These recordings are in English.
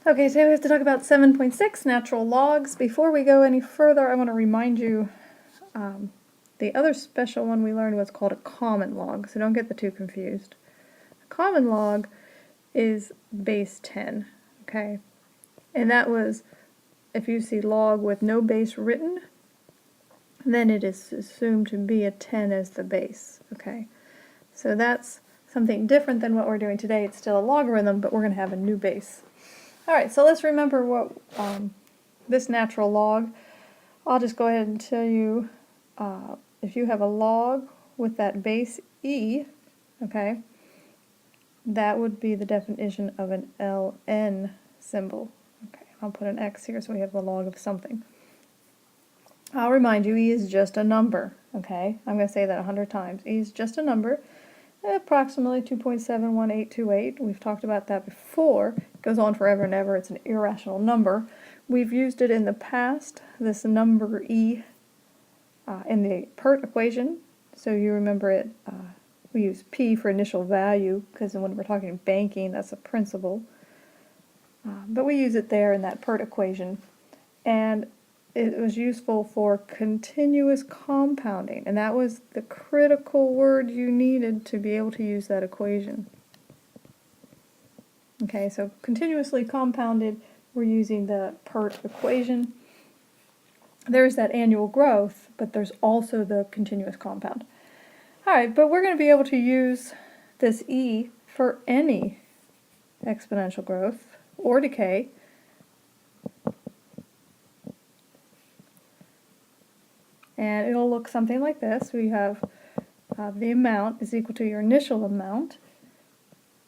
Okay, today we have to talk about 7.6, natural logs. Before we go any further, I want to remind you the other special one we learned was called a common log, so don't get the two confused. A common log is base 10, okay? And that was, if you see log with no base written, then it is assumed to be a 10 as the base, okay? So that's something different than what we're doing today. It's still a logarithm, but we're going to have a new base. Alright, so let's remember what this natural log. I'll just go ahead and tell you, if you have a log with that base e, okay, that would be the definition of an ln symbol. Okay, I'll put an x here so we have the log of something. I'll remind you, e is just a number, okay? I'm going to say that 100 times. E is just a number, approximately 2.71828. We've talked about that before. It goes on forever and ever. It's an irrational number. We've used it in the past, this number e, in the PERT equation. So you remember it, we use p for initial value, because when we're talking banking, that's a principal. But we use it there in that PERT equation. And it was useful for continuous compounding, and that was the critical word you needed to be able to use that equation. Okay, so continuously compounded, we're using the PERT equation. There's that annual growth, but there's also the continuous compound. Alright, but we're going to be able to use this e for any exponential growth or decay. And it'll look something like this. We have the amount is equal to your initial amount,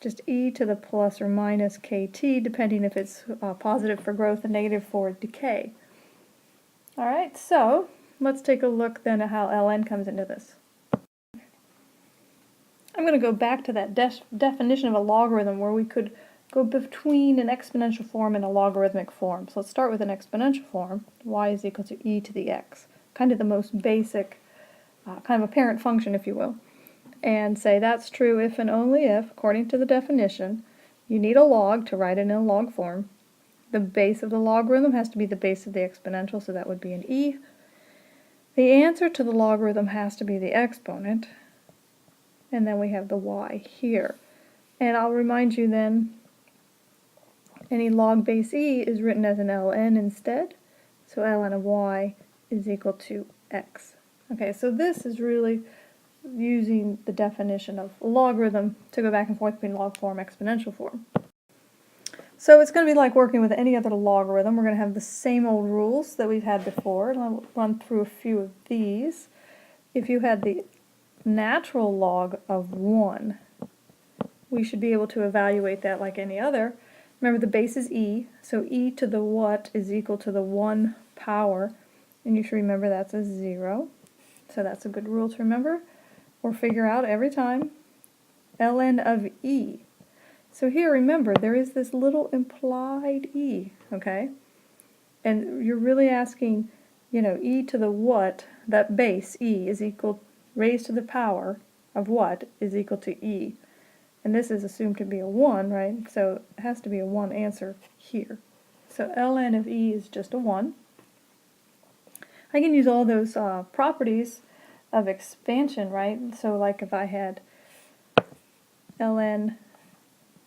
just e to the plus or minus kt, depending if it's positive for growth and negative for decay. Alright, so let's take a look then at how ln comes into this. I'm going to go back to that definition of a logarithm where we could go between an exponential form and a logarithmic form. So let's start with an exponential form. Y is equal to e to the x. Kind of the most basic, kind of a parent function, if you will, and say that's true if and only if, according to the definition, you need a log to write it in a log form. The base of the logarithm has to be the base of the exponential, so that would be an e. The answer to the logarithm has to be the exponent, and then we have the y here. And I'll remind you then, any log base e is written as an ln instead, so ln of y is equal to x. Okay, so this is really using the definition of logarithm to go back and forth between log form and exponential form. So it's going to be like working with any other logarithm. We're going to have the same old rules that we've had before, and I'll run through a few of these. If you had the natural log of 1, we should be able to evaluate that like any other. Remember, the base is e, so e to the what is equal to the 1 power. And you should remember that's a 0. So that's a good rule to remember or figure out every time. ln of e. So here, remember, there is this little implied e, okay? And you're really asking, you know, e to the what, that base e is equal, raised to the power of what is equal to e. And this is assumed to be a 1, right? So it has to be a 1 answer here. So ln of e is just a 1. I can use all those properties of expansion, right? So like if I had ln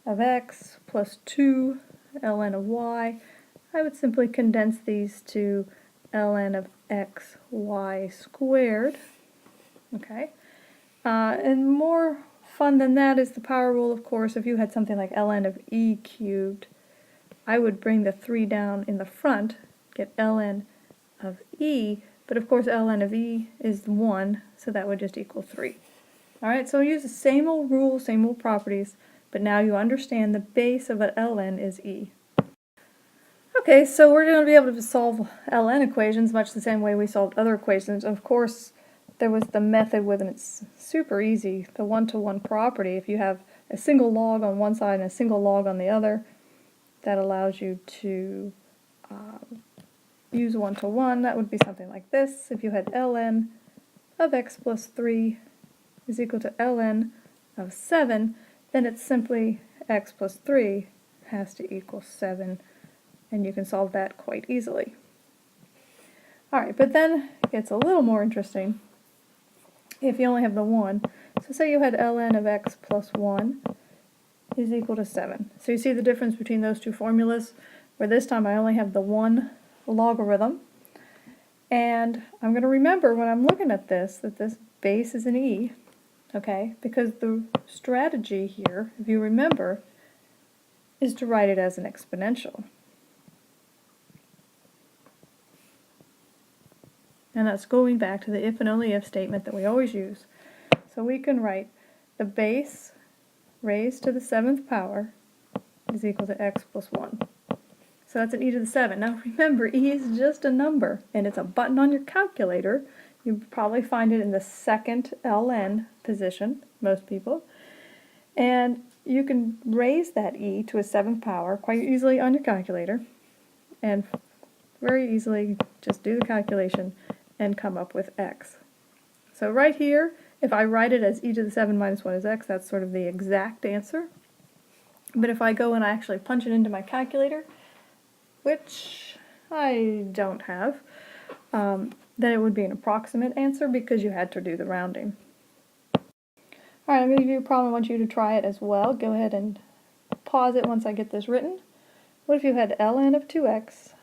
of x plus 2 ln of y, I would simply condense these to ln of x y squared. Okay, and more fun than that is the power rule, of course. If you had something like ln of e cubed, I would bring the 3 down in the front, get ln of e, but of course ln of e is 1, so that would just equal 3. Alright, so we use the same old rules, same old properties, but now you understand the base of an ln is e. Okay, so we're going to be able to solve ln equations much the same way we solved other equations. Of course, there was the method with, and it's super easy, the one-to-one property. If you have a single log on one side and a single log on the other, that allows you to use one-to-one. That would be something like this. If you had ln of x plus 3 is equal to ln of 7, then it's simply x plus 3 has to equal 7 and you can solve that quite easily. Alright, but then it gets a little more interesting if you only have the 1. So say you had ln of x plus 1 is equal to 7. So you see the difference between those two formulas, where this time I only have the 1 logarithm. And I'm going to remember when I'm looking at this that this base is an e, okay? Because the strategy here, if you remember, is to write it as an exponential. And that's going back to the if and only if statement that we always use. So we can write the base raised to the 7th power is equal to x plus 1. So that's an e to the 7. Now remember, e is just a number, and it's a button on your calculator. You probably find it in the second ln position, most people. And you can raise that e to a 7th power quite easily on your calculator, and very easily just do the calculation and come up with x. So right here, if I write it as e to the 7 minus 1 is x, that's sort of the exact answer. But if I go and I actually punch it into my calculator, which I don't have, then it would be an approximate answer because you had to do the rounding. Alright, I'm going to give you a problem. I want you to try it as well. Go ahead and pause it once I get this written. What if you had ln of 2x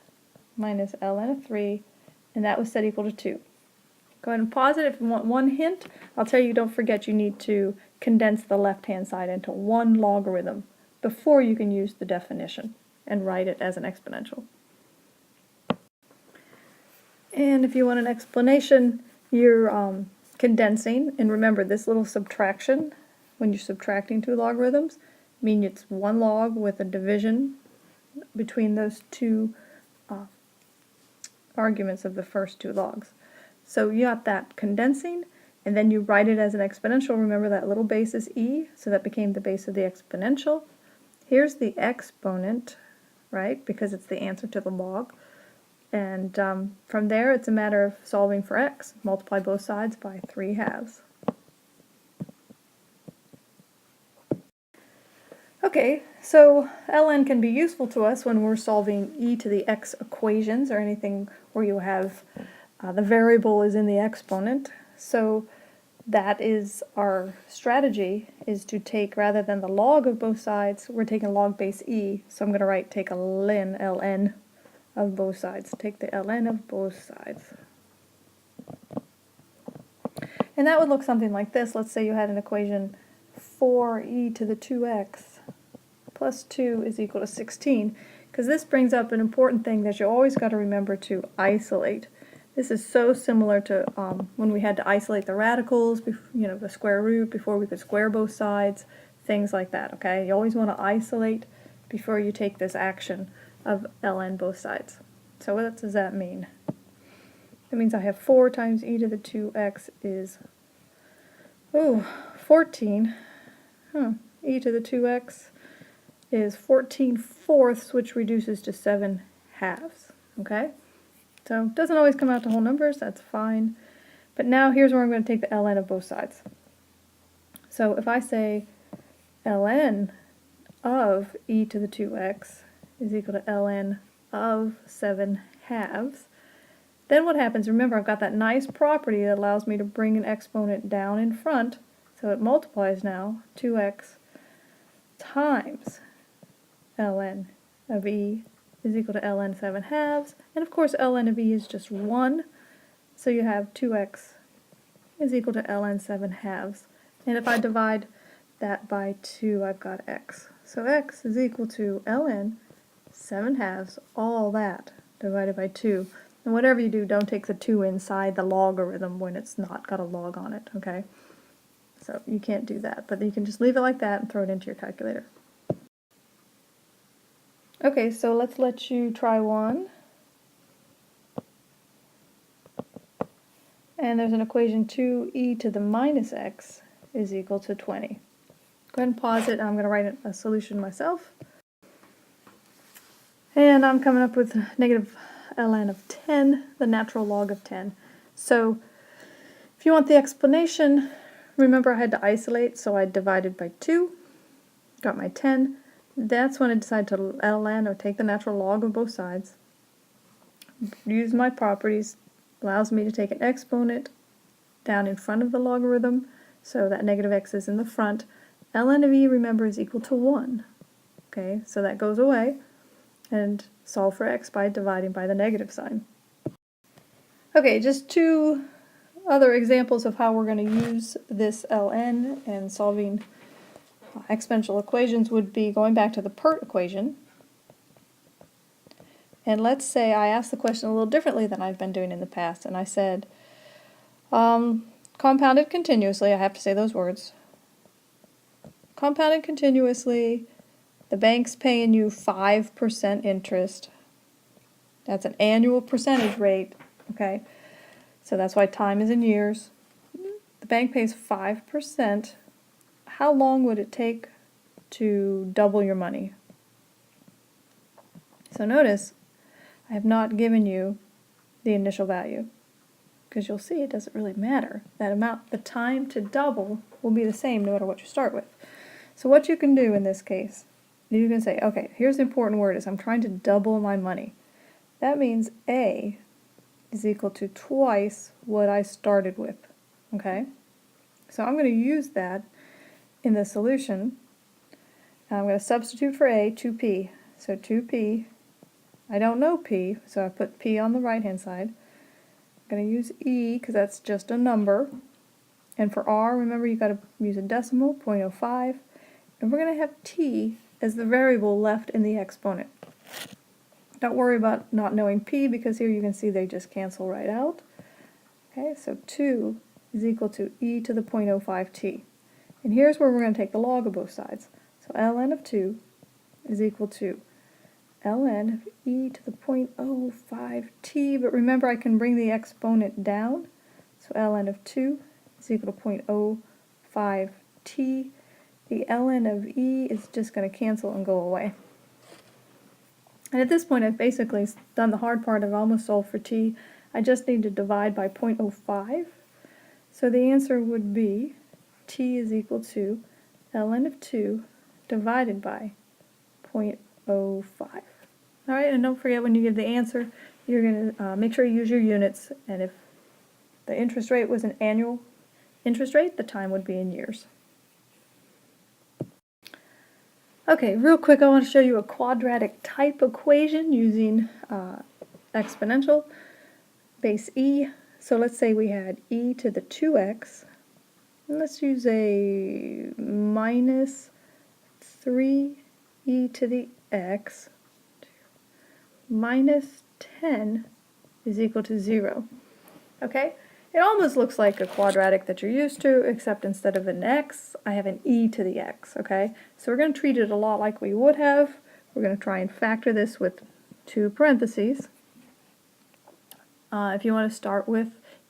minus ln of 3, and that was set equal to 2? Go ahead and pause it. If you want one hint, I'll tell you, don't forget you need to condense the left-hand side into one logarithm before you can use the definition and write it as an exponential. And if you want an explanation, you're condensing, and remember this little subtraction, when you're subtracting two logarithms, means it's one log with a division between those two arguments of the first two logs. So you got that condensing, and then you write it as an exponential. Remember that little base is e, so that became the base of the exponential. Here's the exponent, right, because it's the answer to the log. And from there, it's a matter of solving for x. Multiply both sides by 3/2. Okay, so ln can be useful to us when we're solving e to the x equations or anything where you have the variable is in the exponent. So that is our strategy, is to take, rather than the log of both sides, we're taking log base e. So I'm going to write take a ln of both sides. Take the ln of both sides. And that would look something like this. Let's say you had an equation 4e to the 2x plus 2 is equal to 16, because this brings up an important thing that you always got to remember to isolate. This is so similar to when we had to isolate the radicals, the square root, before we could square both sides, things like that, okay? You always want to isolate before you take this action of ln both sides. So what does that mean? That means I have 4 times e to the 2x is 14. E to the 2x is 14/4, which reduces to 7/2, okay? So it doesn't always come out to whole numbers, that's fine. But now here's where I'm going to take the ln of both sides. So if I say ln of e to the 2x is equal to ln of 7/2, then what happens, remember I've got that nice property that allows me to bring an exponent down in front, so it multiplies now, 2x times ln of e is equal to ln 7/2, and of course ln of e is just 1, so you have 2x is equal to ln 7/2, and if I divide that by 2, I've got x. So x is equal to ln 7/2, all that, divided by 2. And whatever you do, don't take the 2 inside the logarithm when it's not got a log on it, okay? So you can't do that, but you can just leave it like that and throw it into your calculator. Okay, so let's let you try one. And there's an equation 2e to the minus x is equal to 20. Go ahead and pause it, and I'm going to write a solution myself. And I'm coming up with negative ln of 10, the natural log of 10. So if you want the explanation, remember I had to isolate, so I divided by 2, got my 10. That's when I decide to ln, or take the natural log of both sides. Use my properties, allows me to take an exponent down in front of the logarithm, so that negative x is in the front. Ln of e, remember, is equal to 1. Okay, so that goes away, and solve for x by dividing by the negative sign. Okay, just two other examples of how we're going to use this ln and solving exponential equations would be going back to the PERT equation. And let's say I asked the question a little differently than I've been doing in the past, and I said, compounded continuously, I have to say those words, compounded continuously, the bank's paying you 5% interest. That's an annual percentage rate, okay? So that's why time is in years. The bank pays 5%. How long would it take to double your money? So notice, I have not given you the initial value, because you'll see it doesn't really matter. That amount, the time to double will be the same no matter what you start with. So what you can do in this case, you can say, okay, here's the important word, is I'm trying to double my money. That means A is equal to twice what I started with, okay? So I'm going to use that in the solution. I'm going to substitute for A, 2p. So 2p, I don't know p, so I put p on the right-hand side. I'm going to use e, because that's just a number. And for r, remember you got to use a decimal, 0.05. And we're going to have t as the variable left in the exponent. Don't worry about not knowing p, because here you can see they just cancel right out. Okay, so 2 is equal to e to the 0.05t. And here's where we're going to take the log of both sides. So ln of 2 is equal to ln of e to the 0.05t, but remember I can bring the exponent down. So ln of 2 is equal to 0.05t. The ln of e is just going to cancel and go away. And at this point I've basically done the hard part. I've almost solved for t. I just need to divide by 0.05. So the answer would be t is equal to ln of 2 divided by 0.05. Alright, and don't forget when you give the answer, you're going to make sure you use your units, and if the interest rate was an annual interest rate, the time would be in years. Okay, real quick, I want to show you a quadratic type equation using exponential, base e. So let's say we had e to the 2x, and let's use a minus 3e to the x minus 10 is equal to 0. Okay? It almost looks like a quadratic that you're used to, except instead of an x, I have an e to the x, okay? So we're going to treat it a lot like we would have. We're going to try and factor this with 2 parentheses. If you want to start with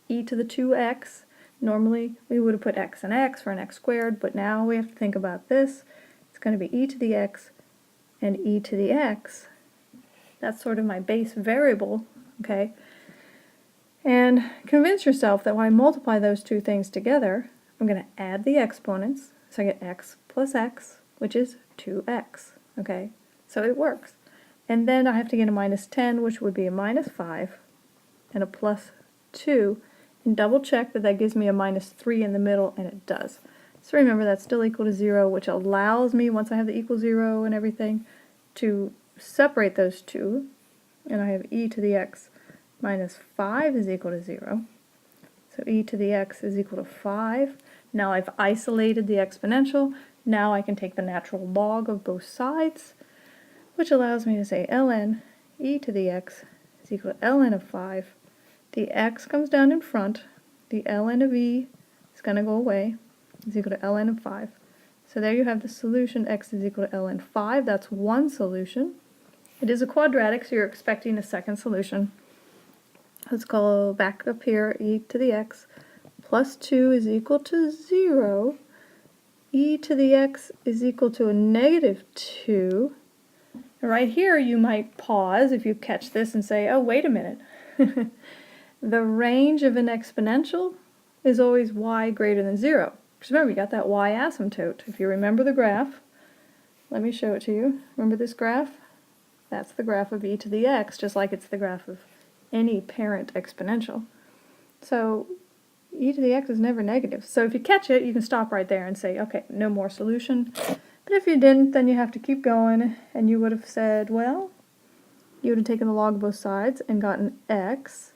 e to the 2x, normally we would have put x and x for an x squared, but now we have to think about this. It's going to be e to the x and e to the x. That's sort of my base variable, okay? And convince yourself that when I multiply those two things together, I'm going to add the exponents, so I get x plus x, which is 2x, okay? So it works. And then I have to get a minus 10, which would be a minus 5, and a plus 2, and double check that that gives me a minus 3 in the middle, and it does. So remember, that's still equal to 0, which allows me, once I have the equal 0 and everything, to separate those two, and I have e to the x minus 5 is equal to 0. So e to the x is equal to 5. Now I've isolated the exponential. Now I can take the natural log of both sides, which allows me to say ln e to the x is equal to ln of 5. The x comes down in front. The ln of e is going to go away. Is equal to ln of 5. So there you have the solution. X is equal to ln 5. That's one solution. It is a quadratic, so you're expecting a second solution. Let's go back up here, e to the x plus 2 is equal to 0. E to the x is equal to a negative 2. And right here you might pause if you catch this and say, oh, wait a minute. The range of an exponential is always y greater than 0. Because remember, you got that y asymptote. If you remember the graph, let me show it to you. Remember this graph? That's the graph of e to the x, just like it's the graph of any parent exponential. So e to the x is never negative. So if you catch it, you can stop right there and say, okay, no more solution. But if you didn't, then you have to keep going, and you would have said, well, you would have taken the log of both sides and gotten x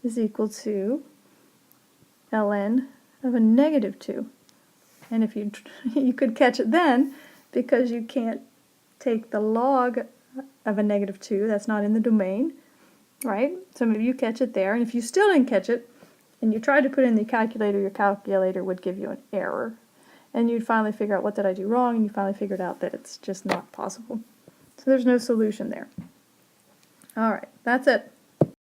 is equal to ln of a negative 2. And if you could catch it then, because you can't take the log of a negative 2, that's not in the domain, right? So maybe you catch it there, and if you still didn't catch it, and you tried to put it in the calculator, your calculator would give you an error. And you'd finally figure out, what did I do wrong? And you finally figured out that it's just not possible. So there's no solution there. All right, that's it.